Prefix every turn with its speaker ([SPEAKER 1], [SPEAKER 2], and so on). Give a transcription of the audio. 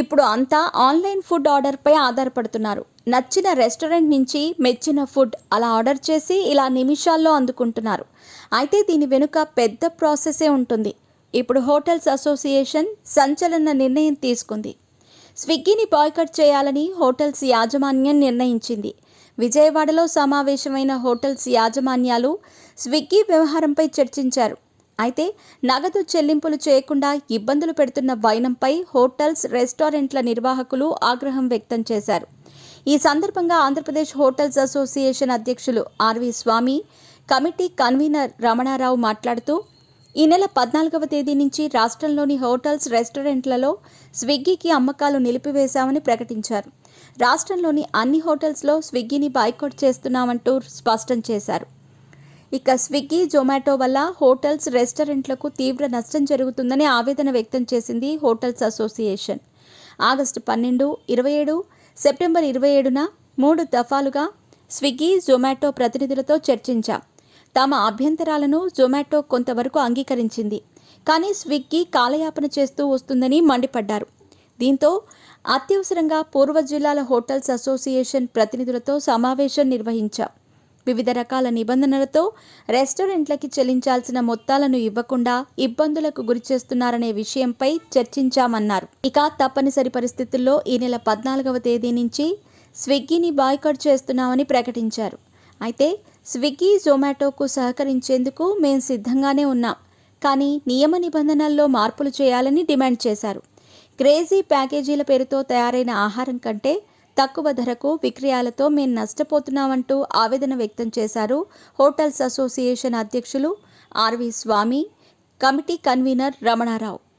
[SPEAKER 1] ఇప్పుడు అంతా online food ఆర్డర్పై ఆధారపడుతున్నారు. నచ్చిన రెస్టారెంట్ నుంచి మెచ్చిన ఫుడ్ అలా ఆర్డర్ చేసి ఇలా నిమిషాల్లో అందుకుంటున్నారు. అయితే దీని వెనుక పెద్ద ప్రాసెసే ఉంటుంది. ఇప్పుడు హోటల్స్ అసోసియేషన్ సంచలన నిర్ణయం తీసుకుంది. స్విగ్గీని బాయ్కాట్ చేయాలని హోటల్స్ యాజమాన్యం నిర్ణయించింది. విజయవాడలో సమావేశమైన హోటల్స్ యాజమాన్యాలు స్విగ్గీ వ్యవహారంపై చర్చించారు. అయితే నగదు చెల్లింపులు చేయకుండా ఇబ్బందులు పెడుతున్న వైనంపై హోటల్స్, రెస్టారెంట్ల నిర్వాహకులు ఆగ్రహం వ్యక్తం చేశారు. ఈ సందర్భంగా ఆంధ్రప్రదేశ్ హోటల్స్ అసోసియేషన్ అధ్యక్షులు ఆర్వి స్వామి, కమిటీ కన్వీనర్ రమణారావు మాట్లాడుతూ, ఈ నెల 14వ తేదీ నుంచి రాష్ట్రంలోని హోటల్స్, రెస్టారెంట్లలో స్విగ్గీకి అమ్మకాలు నిలిపివేశామని ప్రకటించారు. రాష్ట్రంలోని అన్ని హోటల్స్లో స్విగ్గీని బాయ్కాట్ చేస్తున్నామంటూ స్పష్టం చేశారు. ఇక స్విగ్గీ, జొమాటో వల్ల హోటల్స్, రెస్టారెంట్లకు తీవ్ర నష్టం జరుగుతుందని ఆవేదన వ్యక్తం చేసింది హోటల్స్ అసోసియేషన్. ఆగస్టు 12, 27, సెప్టెంబర్ 27న 3 దఫాలుగా స్విగ్గీ, జొమాటో ప్రతినిధులతో చర్చించాం. తమ అభ్యంతరాలను జొమాటో కొంతవరకు అంగీకరించింది. కానీ స్విగ్గీ కాలయాపన చేస్తూ వస్తుందని మండిపడ్డారు. దీంతో అత్యవసరంగా పూర్వ జిల్లాల హోటల్స్ అసోసియేషన్ ప్రతినిధులతో సమావేశం నిర్వహించాం. వివిధ రకాల నిబంధనలతో రెస్టారెంట్లకి చెల్లించాల్సిన మొత్తాలను ఇవ్వకుండా ఇబ్బందులకు గురిచేస్తున్నారనే విషయంపై చర్చించామన్నారు. ఇక తప్పనిసరి పరిస్థితుల్లో ఈ నెల 14వ తేదీ నుంచి స్విగ్గీని బాయ్కాట్ చేస్తున్నామని ప్రకటించారు. అయితే స్విగ్గీ, జొమాటోకు సహకరించేందుకు మేం సిద్ధంగానే ఉన్నాం. కానీ నియమ నిబంధనల్లో మార్పులు చేయాలని డిమాండ్ చేశారు. క్రేజీ ప్యాకేజీల పేరుతో తయారైన ఆహారం కంటే తక్కువ ధరకు విక్రయాలతో మేం నష్టపోతున్నామంటూ ఆవేదన వ్యక్తం చేశారు హోటల్స్ అసోసియేషన్ అధ్యక్షులు ఆర్వి స్వామి, కమిటీ కన్వీనర్ రమణారావు.